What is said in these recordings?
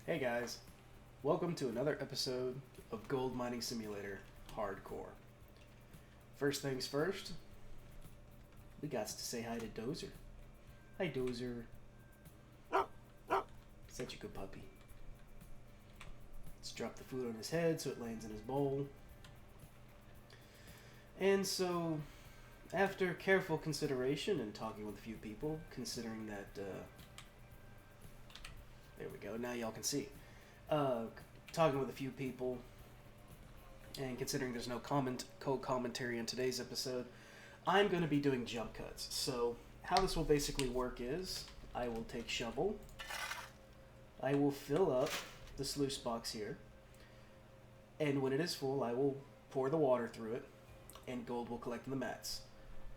Hey guys, welcome to another episode of Gold Mining Simulator Hardcore. First things first, we got to say hi to Dozer. Hi Dozer. Such a good puppy. Let's drop the food on his head so it lands in his bowl. And so, after careful consideration and talking with a few people, considering that, there we go, now y'all can see. Talking with a few people, and considering there's no commentary in today's episode, I'm going to be doing jump cuts. So, how this will basically work is, I will take shovel, I will fill up the sluice box here, and when it is full, I will pour the water through it, and gold will collect in the mats.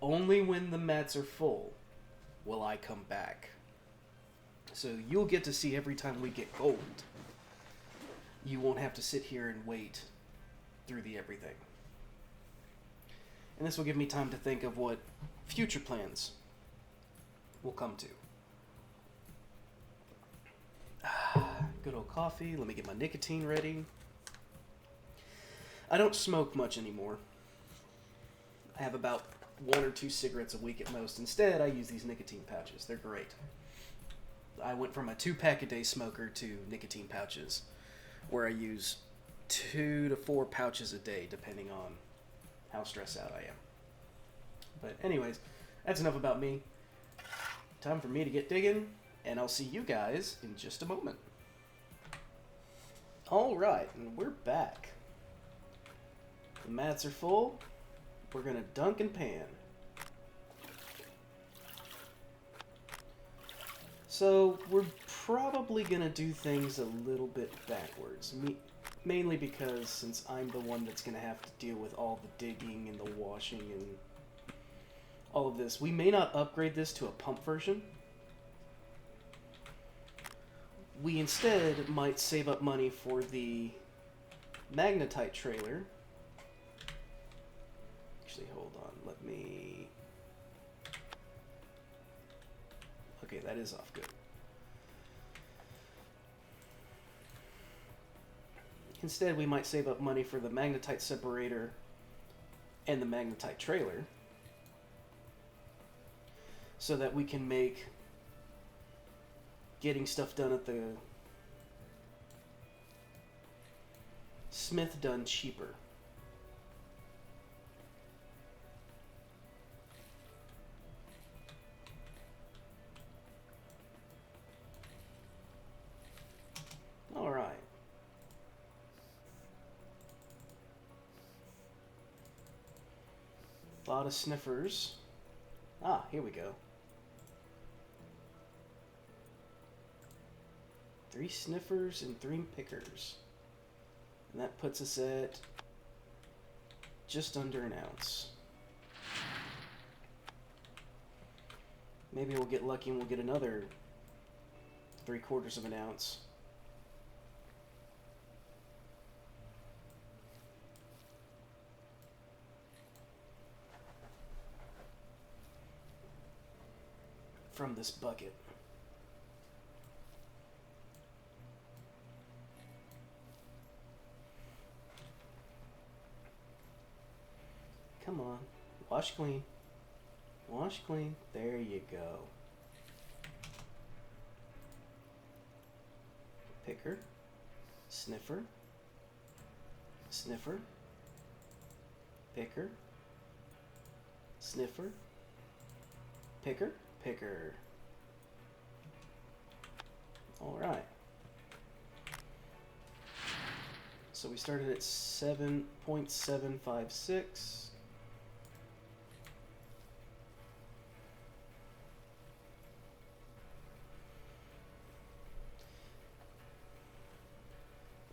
Only when the mats are full will I come back. So you'll get to see every time we get gold. You won't have to sit here and wait through the everything. And this will give me time to think of what future plans will come to. Good old coffee. Let me get my nicotine ready. I don't smoke much anymore. I have about 1 or 2 cigarettes a week at most. Instead, I use these nicotine pouches. They're great. I went from a 2-pack-a-day smoker to nicotine pouches, where I use 2 to 4 pouches a day, depending on how stressed out I am. But anyways, that's enough about me. Time for me to get digging, and I'll see you guys in just a moment. Alright, and we're back. The mats are full. We're going to dunk and pan. So, we're probably going to do things a little bit backwards. Mainly because since I'm the one that's going to have to deal with all the digging and the washing and all of this, we may not upgrade this to a pump version. We instead might save up money for the magnetite trailer. Actually, hold on. Let me... Okay, that is off good. Instead, we might save up money for the magnetite separator and the magnetite trailer so that we can make getting stuff done at the smith done cheaper. Alright. A lot of sniffers. Ah, here we go. 3 sniffers and 3 pickers. And that puts us at just under an ounce. Maybe we'll get lucky and we'll get another 3/4 of an ounce. From this bucket. Come on. Wash clean. Wash clean. There you go. Picker. Sniffer. Sniffer. Picker. Sniffer. Picker. Picker. Alright. So we started at 7.756.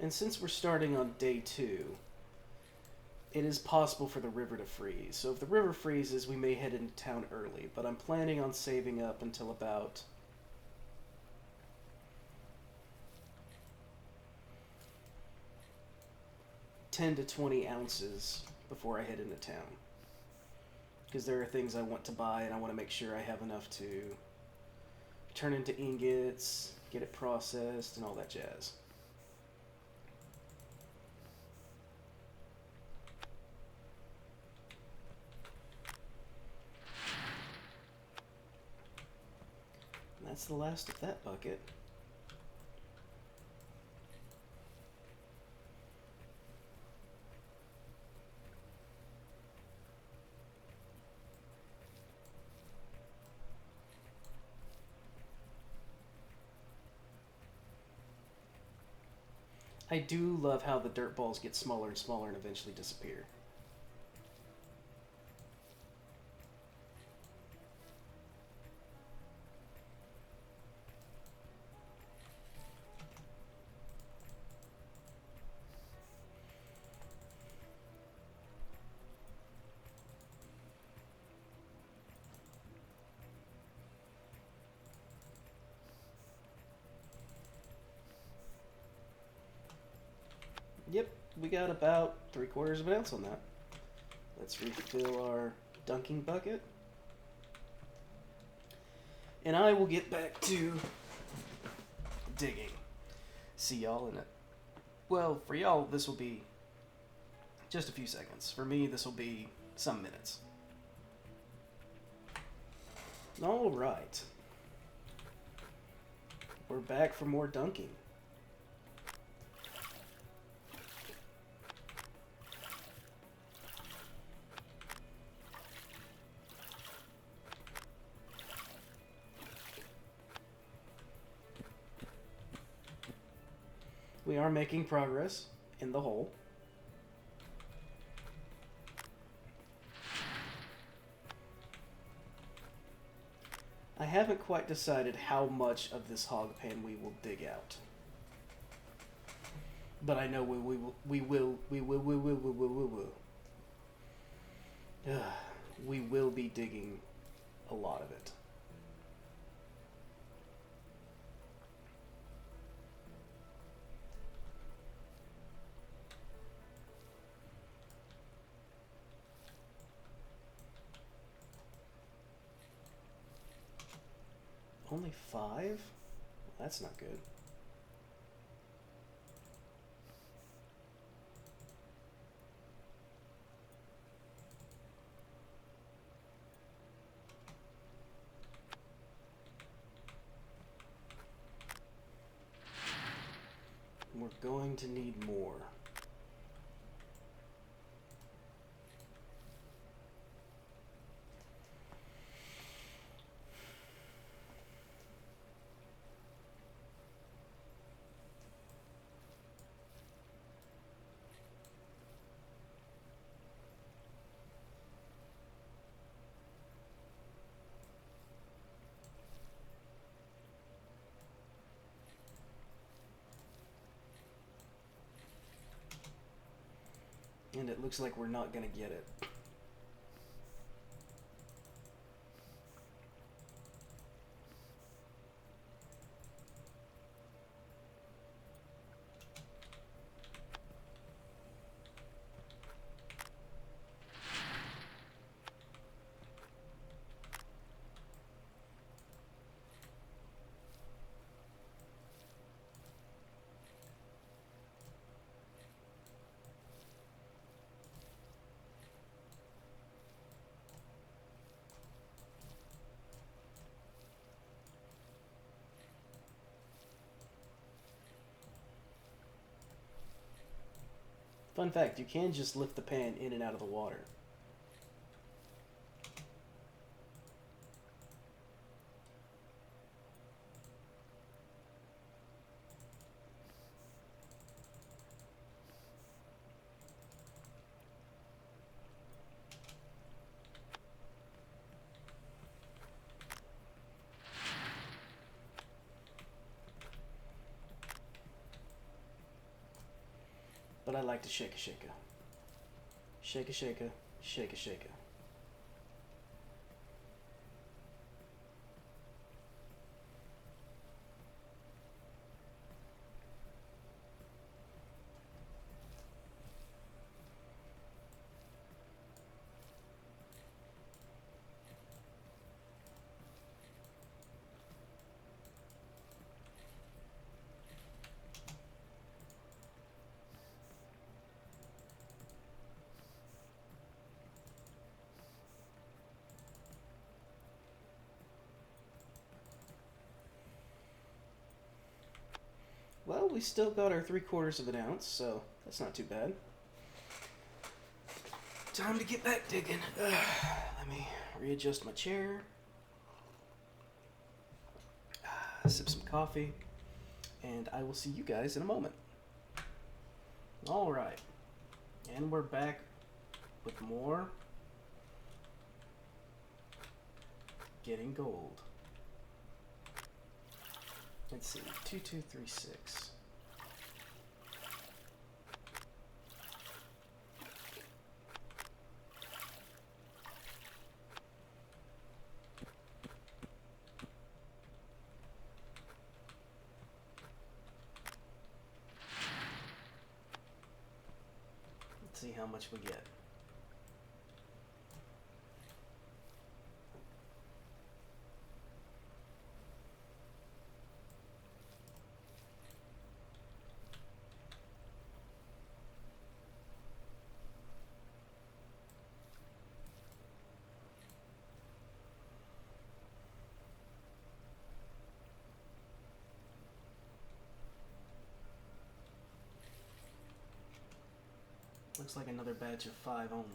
And since we're starting on day 2, it is possible for the river to freeze. So if the river freezes, we may head into town early, but I'm planning on saving up until about $10 to 20 ounces before I head into town. Because there are things I want to buy, and I want to make sure I have enough to turn into ingots, get it processed, and all that jazz. And that's the last of that bucket. I do love how the dirt balls get smaller and smaller and eventually disappear. Yep, we got about 3/4 of an ounce on that. Let's refill our dunking bucket. And I will get back to digging. See y'all in it. Well, for y'all, this will be just a few seconds. For me, this will be some minutes. Alright. We're back for more dunking. We are making progress in the hole. I haven't quite decided how much of this hog pen we will dig out. But I know we will. We will be digging a lot of it. Only 5? That's not good. We're going to need more. And it looks like we're not going to get it. Fun fact, you can just lift the pan in and out of the water. But I like to shake a shaker. Shake a shaker, shake a shaker. Well, we still got our 3/4 of an ounce, so that's not too bad. Time to get back digging. Let me readjust my chair. Sip some coffee. And I will see you guys in a moment. Alright. And we're back with more Getting Gold. Let's see. 2236. See how much we get. Looks like another batch of 5 only.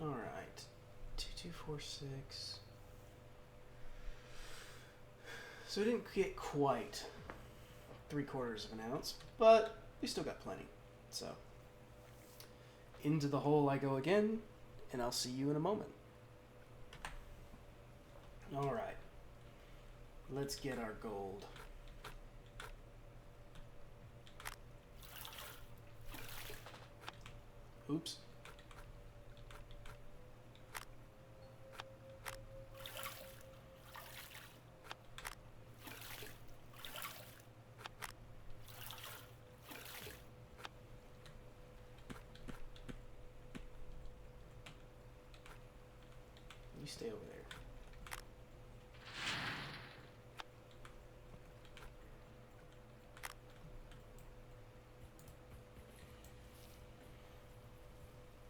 Alright. 2246. So we didn't get quite 3/4 of an ounce, but we still got plenty. So, into the hole I go again, and I'll see you in a moment. Alright. Let's get our gold. Oops. You stay over there.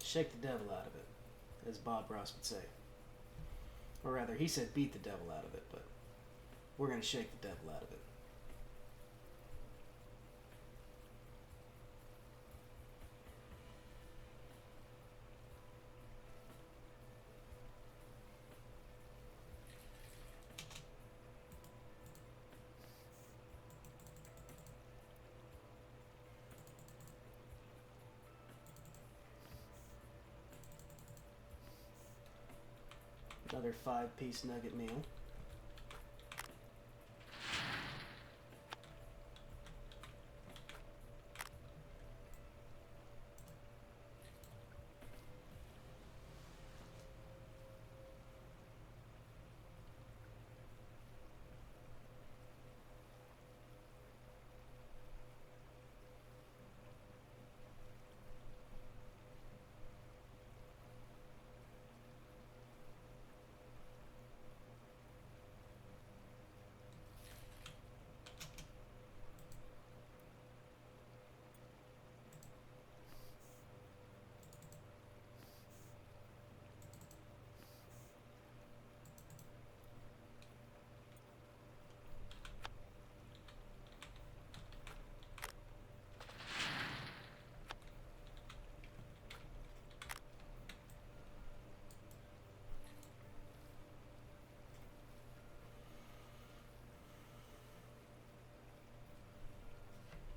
Shake the devil out of it, as Bob Ross would say. Or rather, he said beat the devil out of it, but we're going to shake the devil out of it. Another 5-piece nugget meal.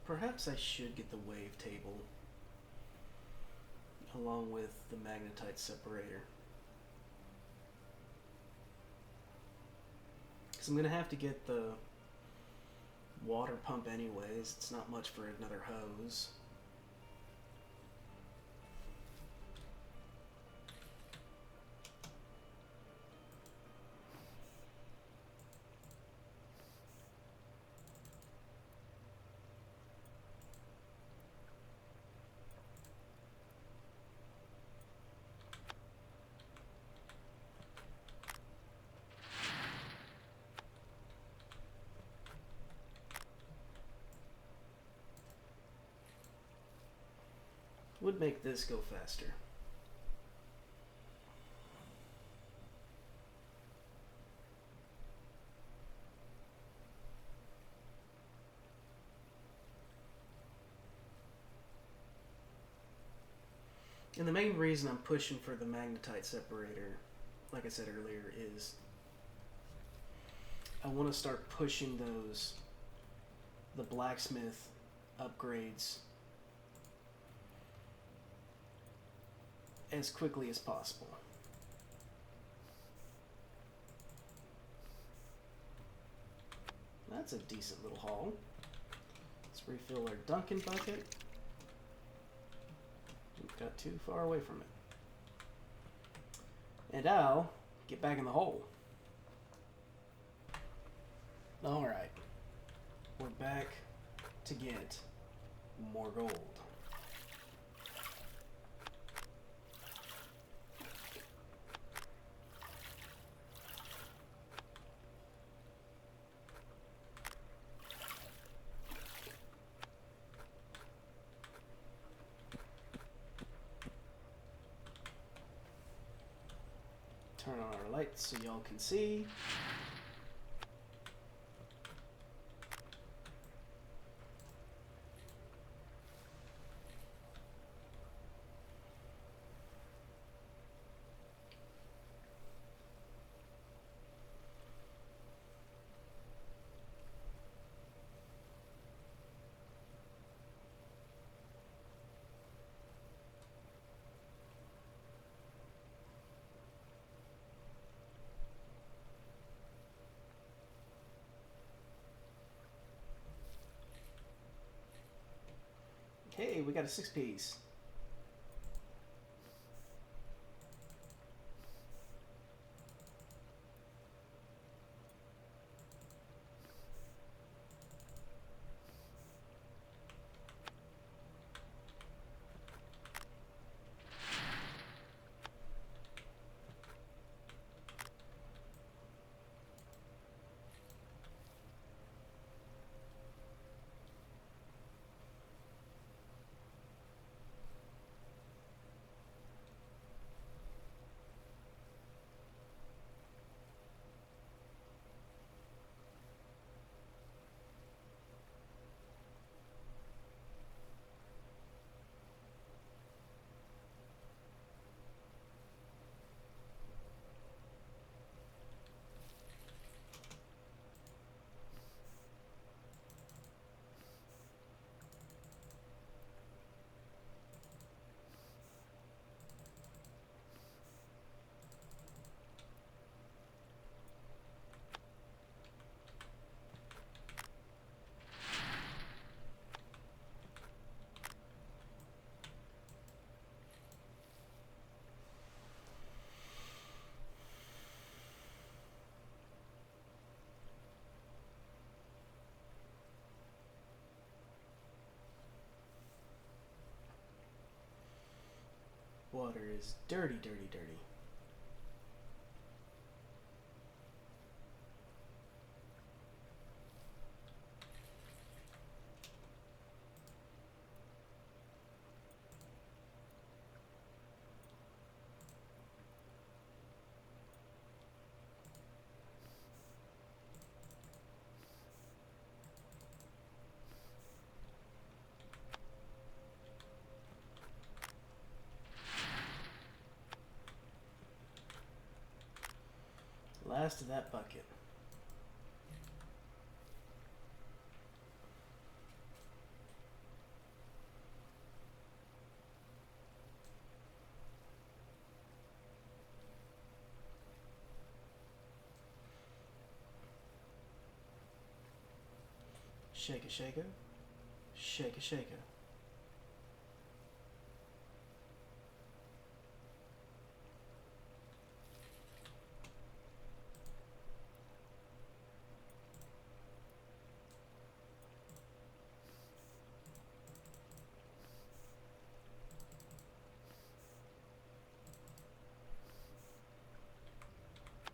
Perhaps I should get the wave table along with the magnetite separator. Because I'm going to have to get the water pump anyways. It's not much for another hose. Would make this go faster. And the main reason I'm pushing for the magnetite separator, like I said earlier, is I want to start pushing the blacksmith upgrades as quickly as possible. That's a decent little haul. Let's refill our Dunkin' bucket. We've got too far away from it. And I'll get back in the hole. Alright. We're back to get more gold. Turn on our lights so y'all can see. Hey, we got a 6-piece. is dirty, dirty, dirty. Last of that bucket. Shake a shaker. Shake a shaker.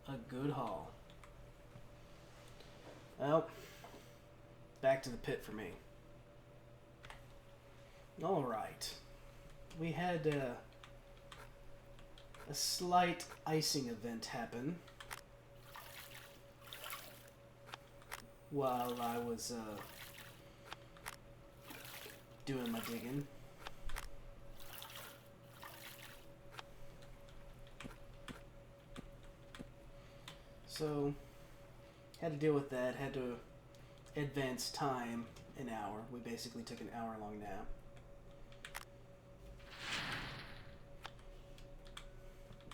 A good haul. Well, back to the pit for me. Alright. We had a slight icing event happen while I was doing my digging. So, had to deal with that, had to advance time an hour. We basically took an hour-long nap.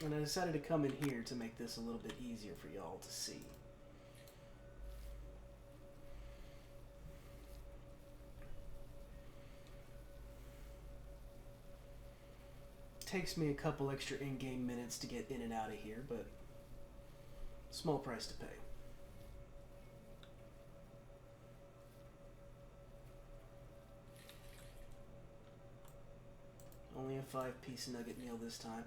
And I decided to come in here to make this a little bit easier for y'all to see. Takes me a couple extra in-game minutes to get in and out of here, but small price to pay. Only a 5-piece nugget meal this time.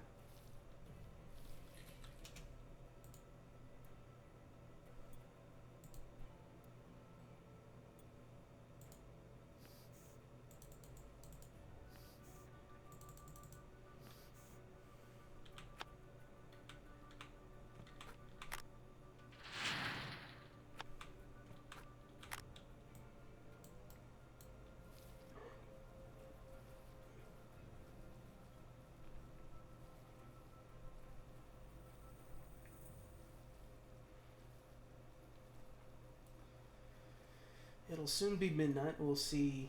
It'll soon be midnight. We'll see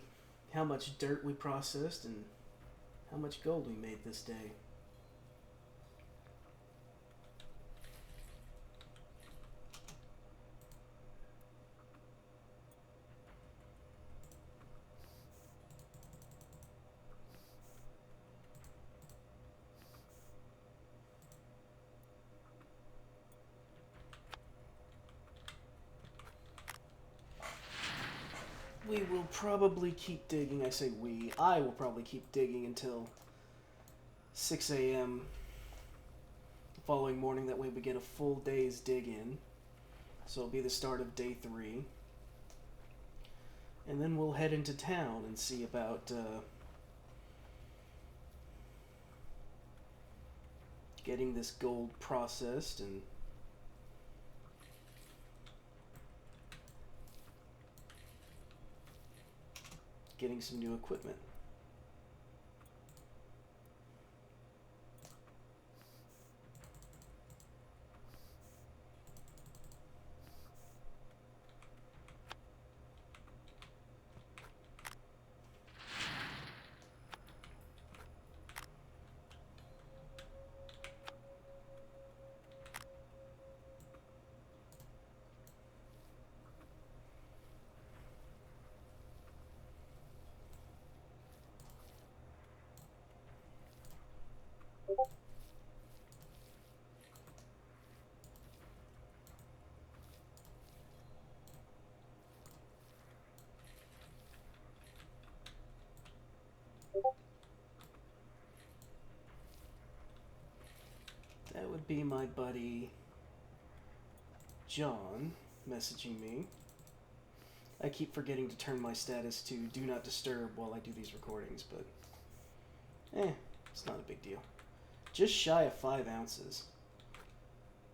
how much dirt we processed and how much gold we made this day. We will probably keep digging. I say we. I will probably keep digging until 6 a.m. the following morning. That way we get a full day's dig in. So it'll be the start of day 3. And then we'll head into town and see about getting this gold processed and getting some new equipment. be my buddy John messaging me. I keep forgetting to turn my status to do not disturb while I do these recordings, but it's not a big deal. Just shy of 5 ounces.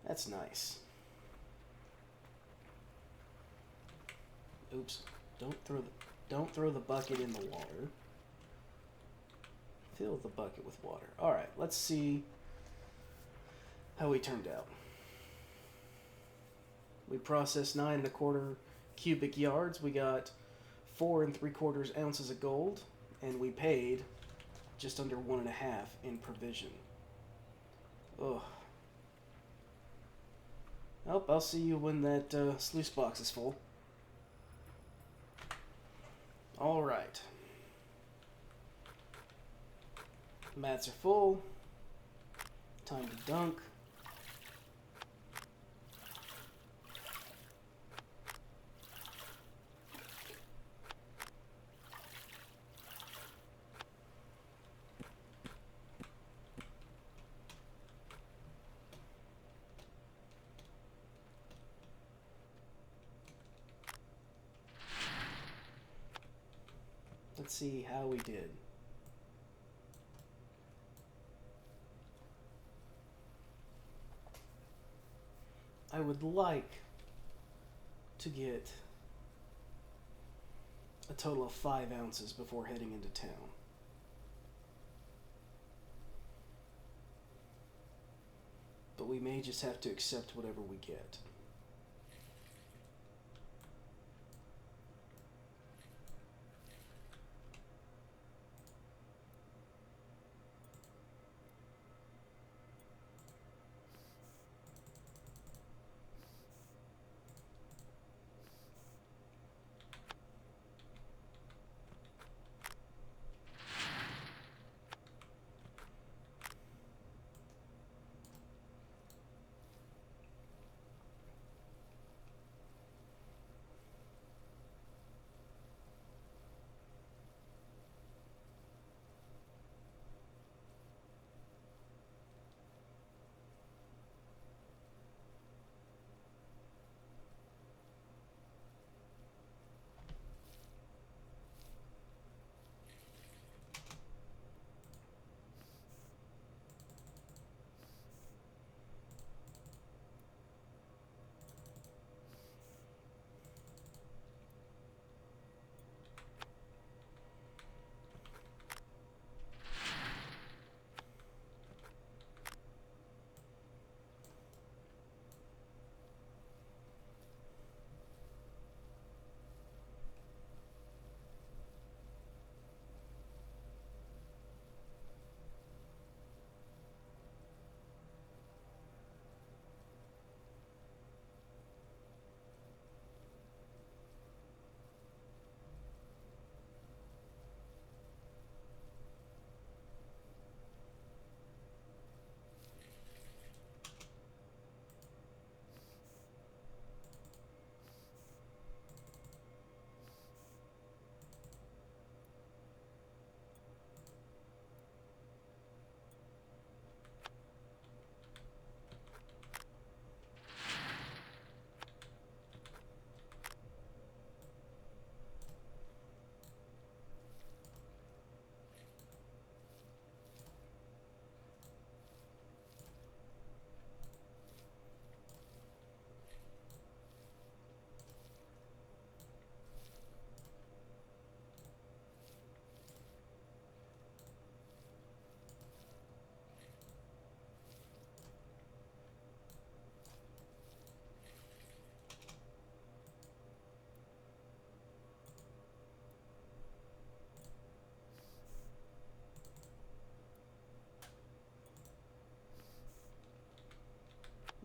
That's nice. Oops. Don't throw the bucket in the water. Fill the bucket with water. Alright, let's see how we turned out. We processed 9 1/4 cubic yards. We got 4 3/4 ounces of gold, and we paid just under 1.5 in provision. Ugh. Oh, I'll see you when that sluice box is full. Alright. Mats are full. Time to dunk. Let's see how we did. I would like to get a total of 5 ounces before heading into town. But we may just have to accept whatever we get.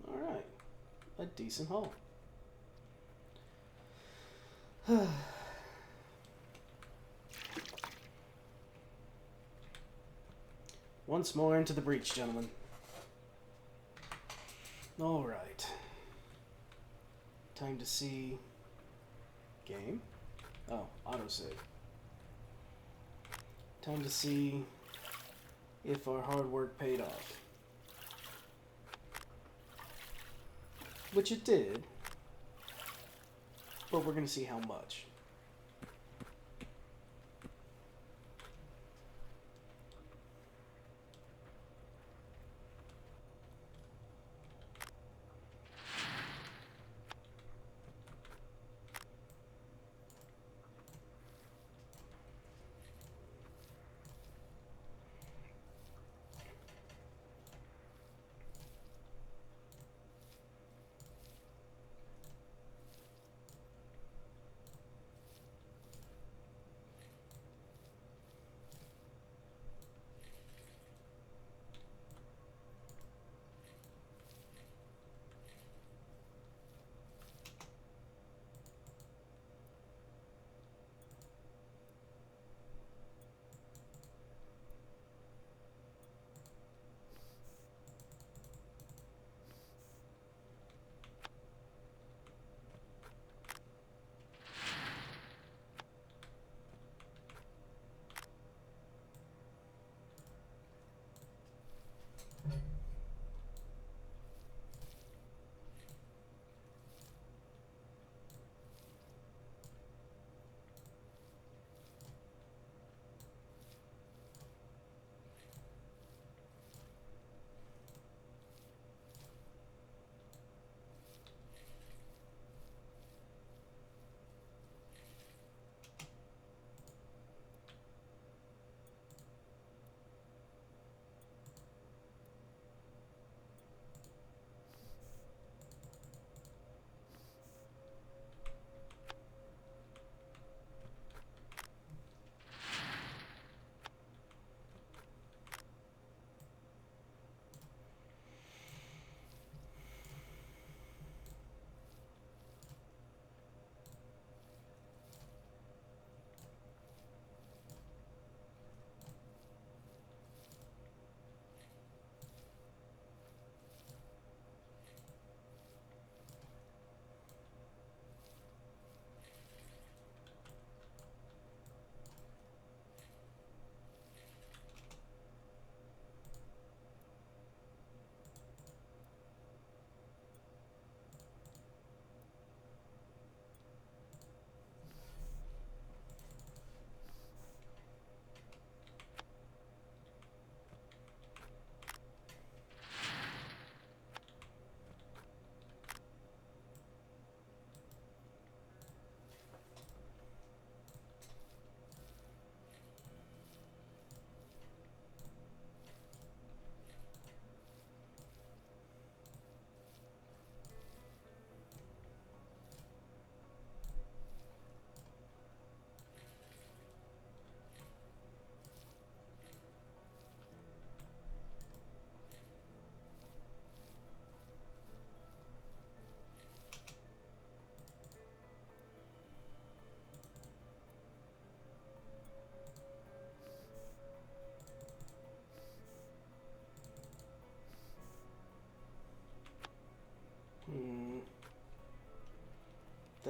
Alright. A decent haul. Once more into the breach, gentlemen. Alright. Time to see... Game? Oh, autosave. Time to see if our hard work paid off. which it did, but we're going to see how much.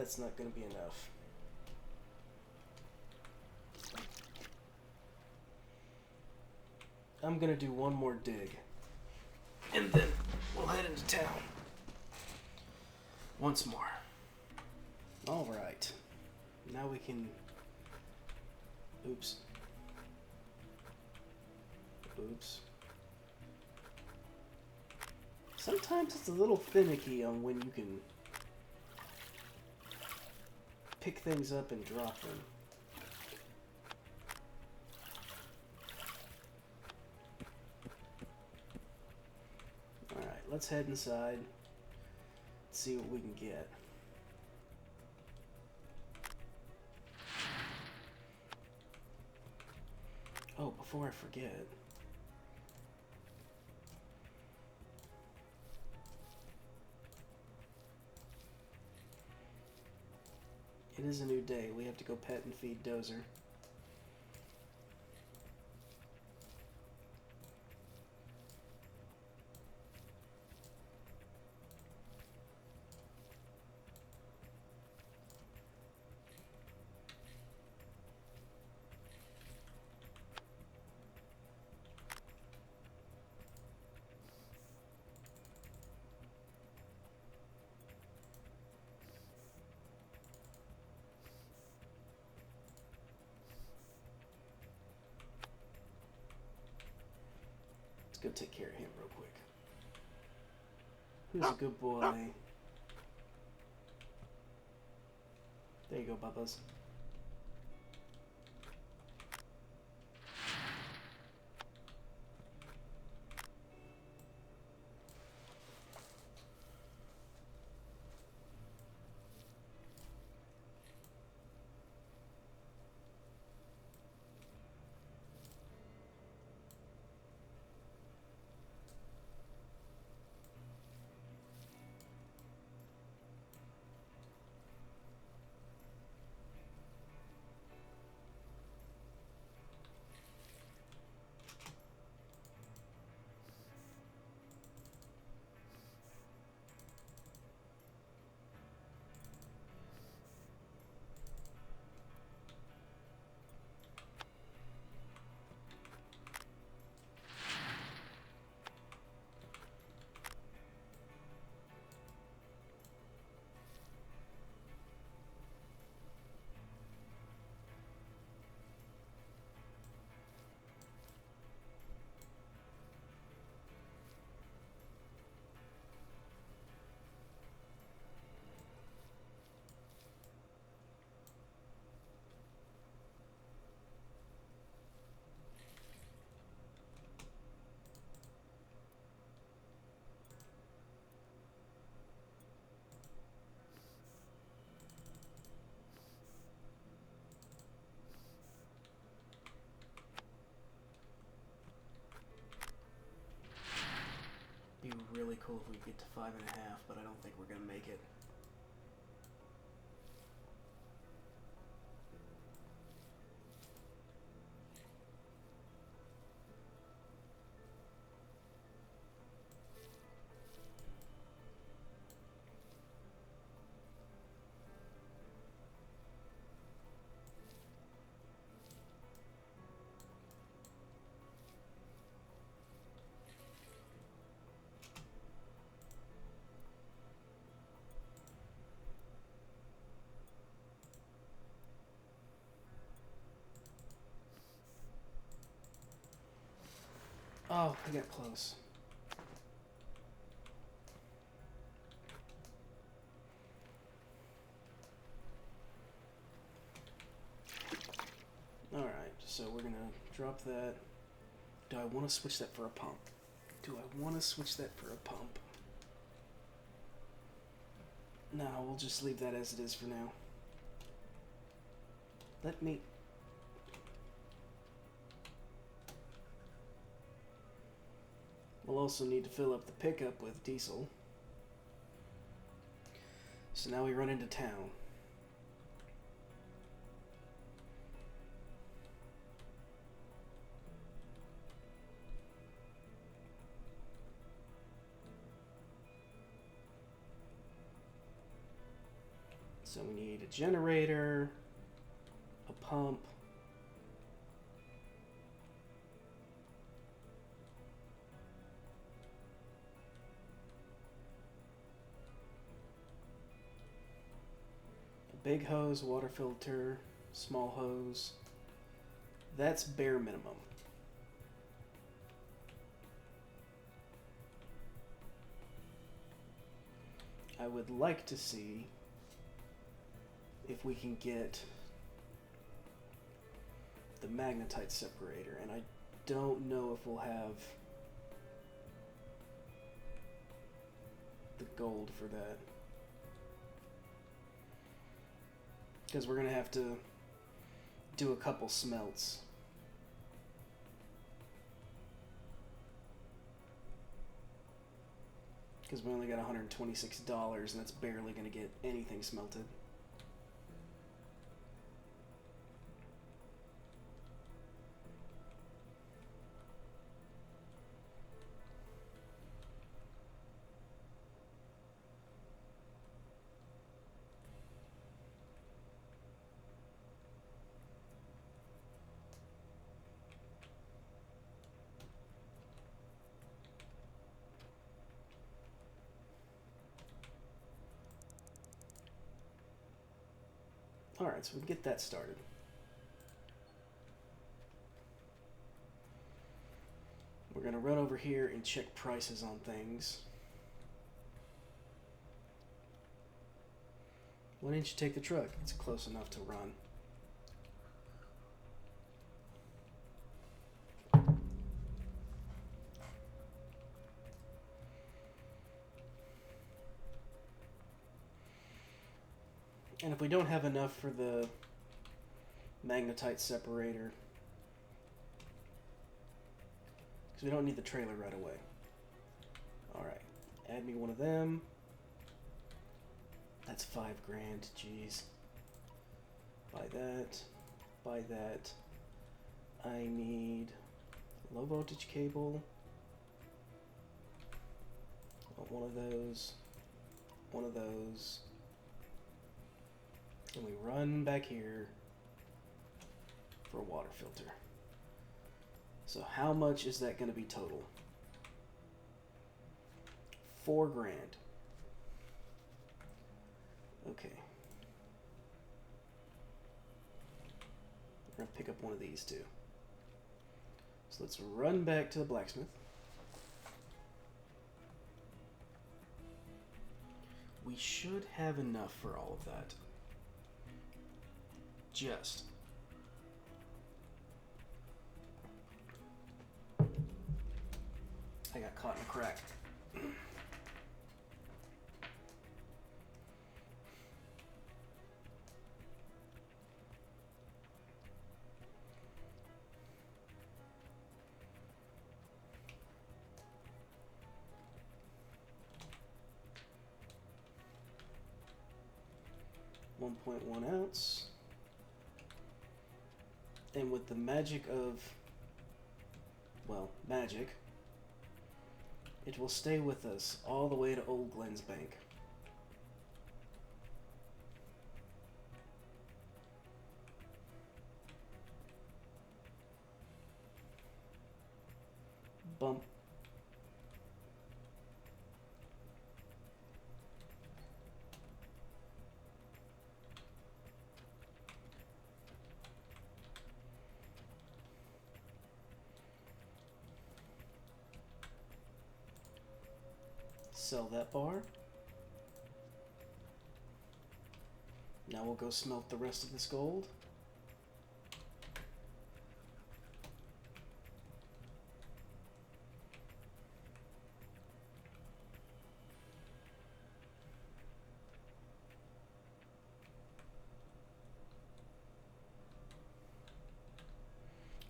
That's not going to be enough. I'm going to do one more dig. And then we'll head into town. Once more. Alright. Now we can... Oops. Oops. Sometimes it's a little finicky on when you can pick things up and drop them. Alright, let's head inside. See what we can get. Oh, before I forget. It is a new day. We have to go pet and feed Dozer. go take care of him real quick. Who's a good boy? There you go, Bubba's. Be really cool if we get to 5.5, but I don't think we're gonna make it. Oh, I got close. Alright, so we're gonna drop that. Do I want to switch that for a pump? Do I want to switch that for a pump? No, we'll just leave that as it is for now. Let me... We'll also need to fill up the pickup with diesel. So now we run into town. So we need a generator, a pump, a big hose, water filter, small hose. That's bare minimum. I would like to see if we can get the magnetite separator, and I don't know if we'll have the gold for that, because we're gonna have to do a couple smelts. Because we only got $126, and that's barely gonna get anything smelted. Alright, so we can get that started. We're We're going to run over here and check prices on things. Why didn't you take the truck? It's close enough to run. And if we don't have enough for the magnetite separator, because we don't need the trailer right away. Alright, add me one of them. That's $5 grand, jeez. Buy that, buy that. I need low voltage cable. One of those, one of those. And we run back here for a water filter. So how much is that going to be total? $4 grand. Okay. We're going to pick up one of these too. So let's run back to the blacksmith. We should have enough for all of that. Just. I got caught in a crack. 1.1 ounce. And with the magic of, well, magic, it will stay with us all the way to Old Glenn's Bank. Bump. Sell that bar. Now we'll go smelt the rest of this gold.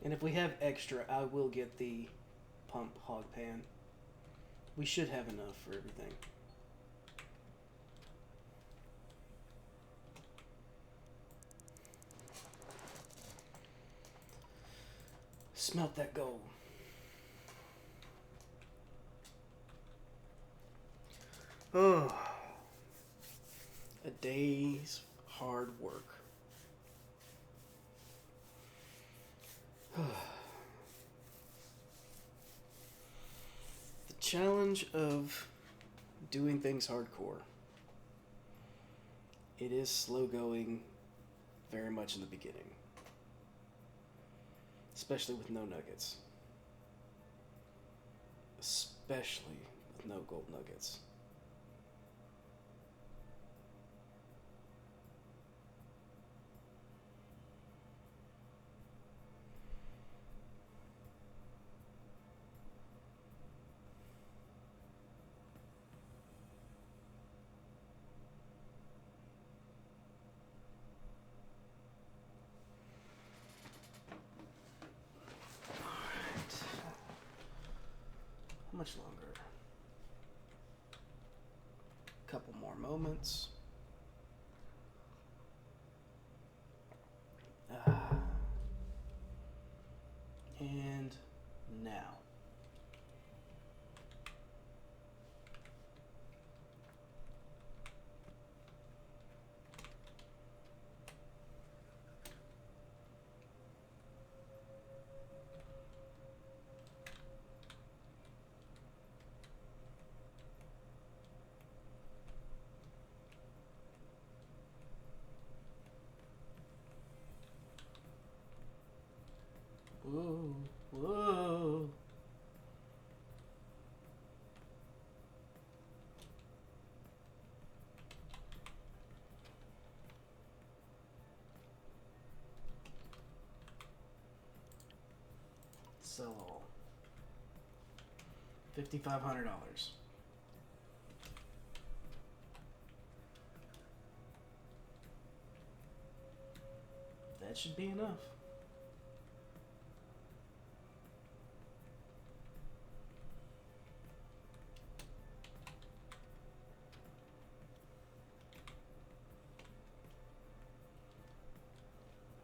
And if we have extra, I will get the pump hog pan. We should have enough for everything. Smelt that gold. Oh, a day's hard work. The challenge of doing things hardcore. It is slow going very much in the beginning. Especially with no nuggets. Especially with no gold nuggets. How much longer? Couple more moments. And now. Sell all. $5,500. That should be enough.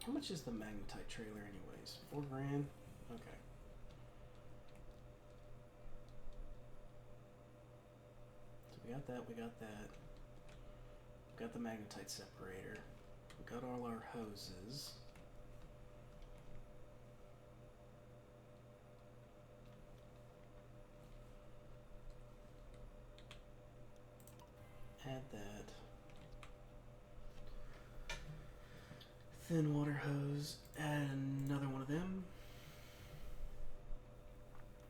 How much is the magnetite trailer anyways? $4,000? Okay. So we got that, we got that. We got the magnetite separator. We got all our hoses. Add that. Thin water hose, add another one of them.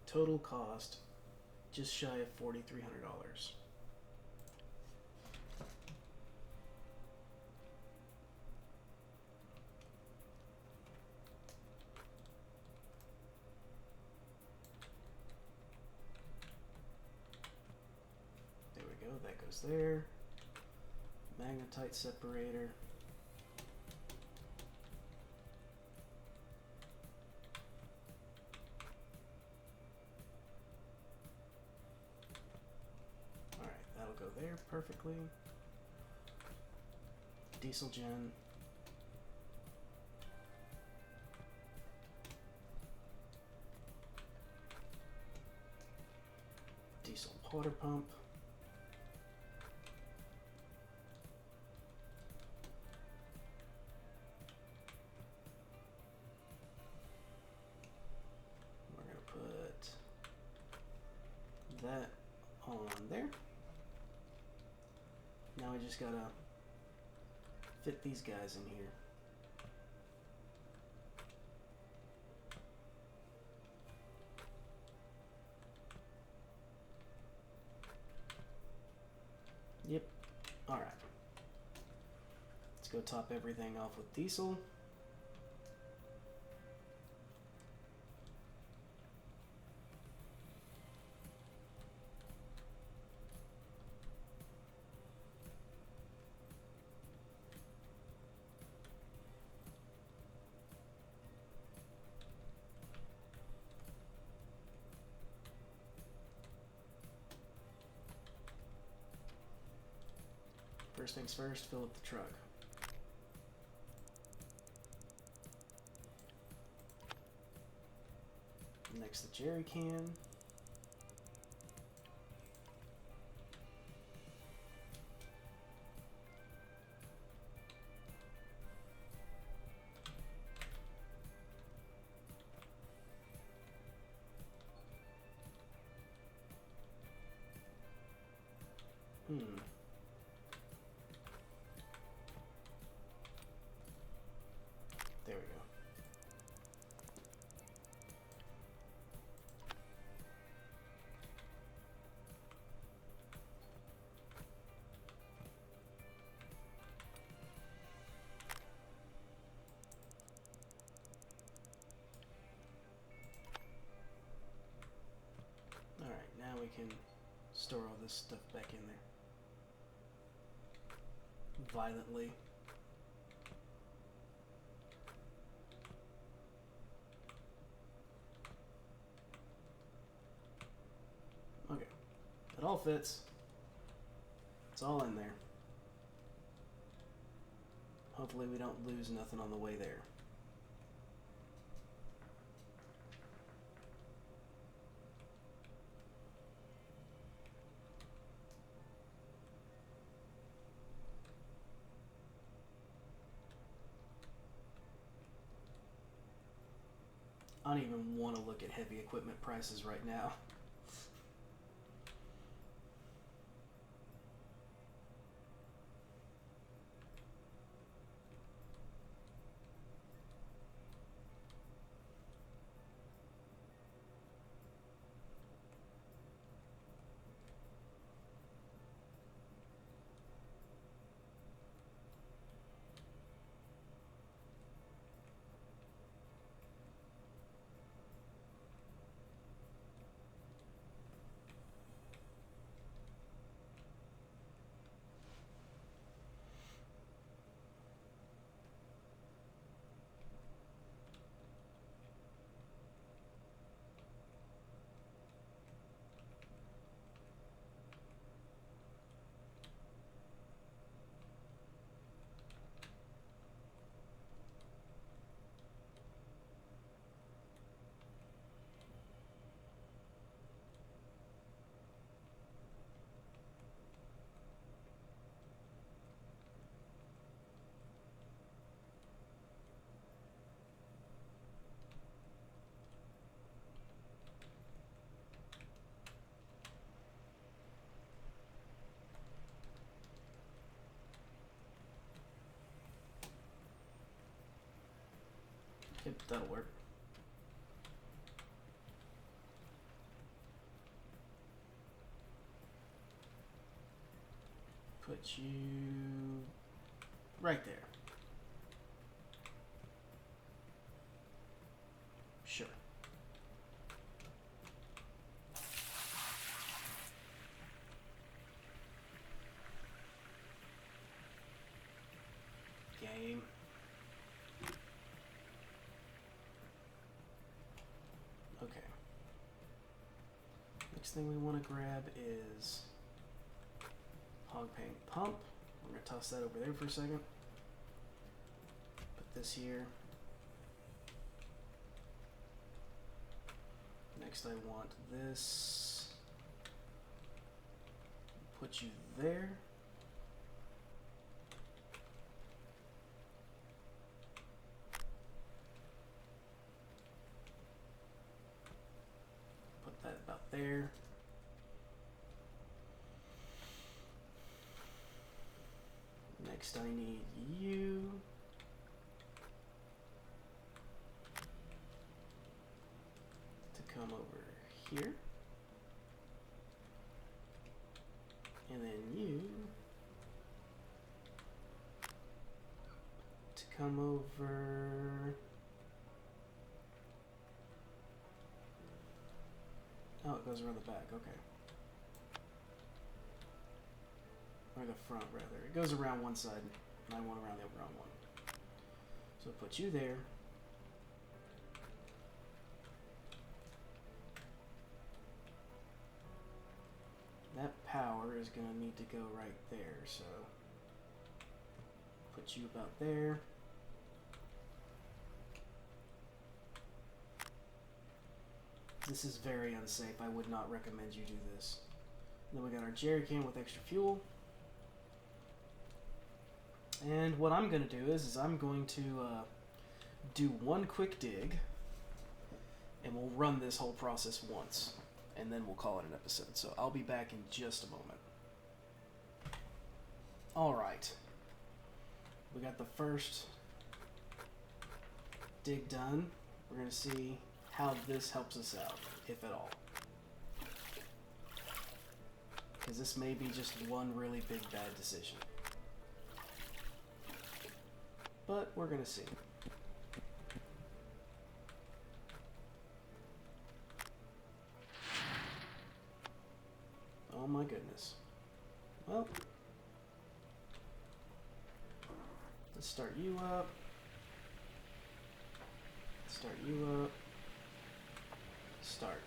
Total cost, just shy of $4,300. There we go, that goes there. Magnetite separator. Go there perfectly. Diesel gen. Diesel water pump. We're going to put that on there. Now we just gotta fit these guys in here. Yep. Alright. Let's go top everything off with diesel. First things first, fill up the truck. Next, the jerry can. There we go. Alright, now we can store all this stuff back in there. Violently. Okay, it all fits. It's all in there. Hopefully we don't lose nothing on the way there. I don't even want to look at heavy equipment prices right now. Okay, that'll work. Put you right there. Sure. Game. Okay. Next thing we want to grab is Hog Paint Pump. We're going to toss that over there for a second. Put this here. Next I want this. Put you there. Put that about there. Next I need you. To come over here. And then you to come over. Oh, it goes around the back, okay. Or the front, rather. It goes around one side, and I want around the wrong one. So put you there. That power is going to need to go right there, so put you about there. This is very unsafe. I would not recommend you do this. Then we got our jerry can with extra fuel. And what I'm going to do is I'm going to do one quick dig, and we'll run this whole process once, and then we'll call it an episode. So I'll be back in just a moment. Alright. We got the first dig done. We're going to see how this helps us out, if at all. Because this may be just one really big bad decision. But we're going to see. Oh my goodness. Well, let's start you up. Start you up. Start.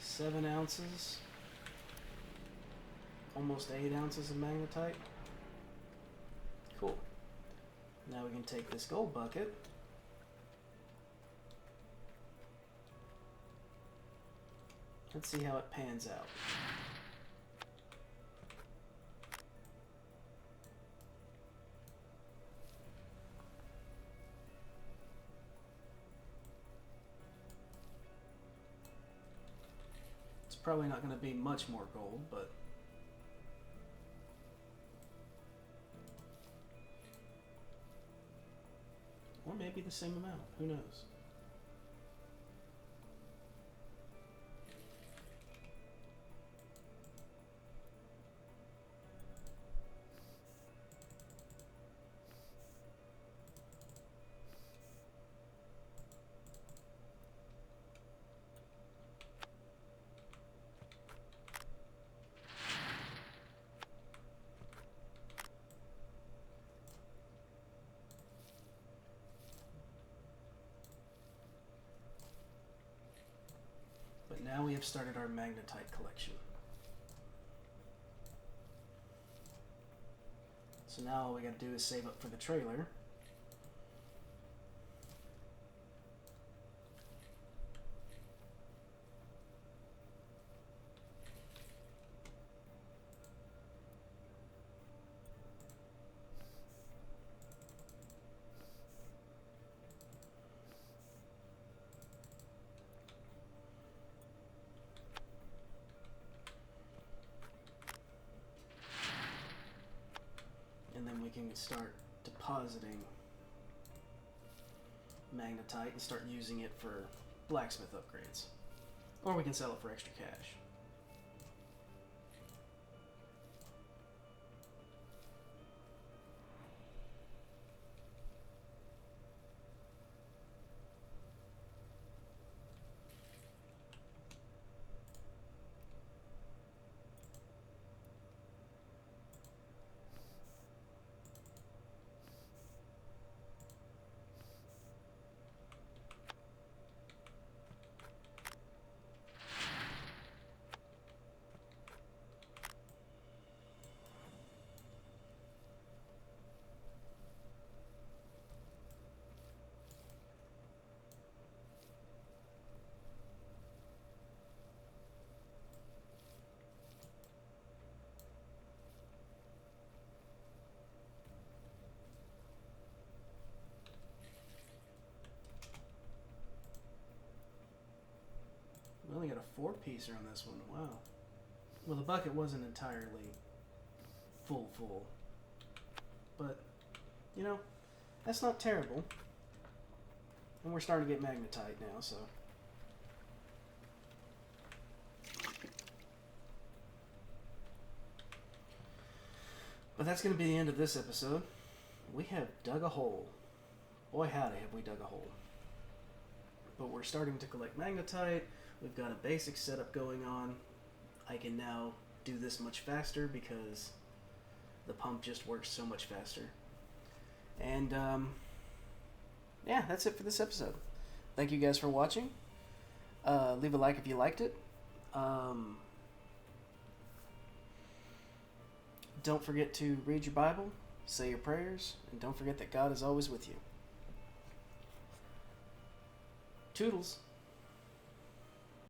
Seven ounces. Almost 8 ounces of magnetite. Cool. Now we can take this gold bucket. Let's see how it pans out. It's probably not going to be much more gold, but or maybe the same amount. Who knows? Now we have started our magnetite collection. So now all we got to do is save up for the trailer. and start depositing magnetite and start using it for blacksmith upgrades. Or we can sell it for extra cash. We only got a 4-piecer on this one. Wow. Well, the bucket wasn't entirely full. But, you know, that's not terrible. And we're starting to get magnetite now, so. But that's going to be the end of this episode. We have dug a hole. Boy, howdy, have we dug a hole. But we're starting to collect magnetite. We've got a basic setup going on. I can now do this much faster because the pump just works so much faster. And, yeah, that's it for this episode. Thank you guys for watching. Leave a like if you liked it. Don't forget to read your Bible, say your prayers, and don't forget that God is always with you. Toodles.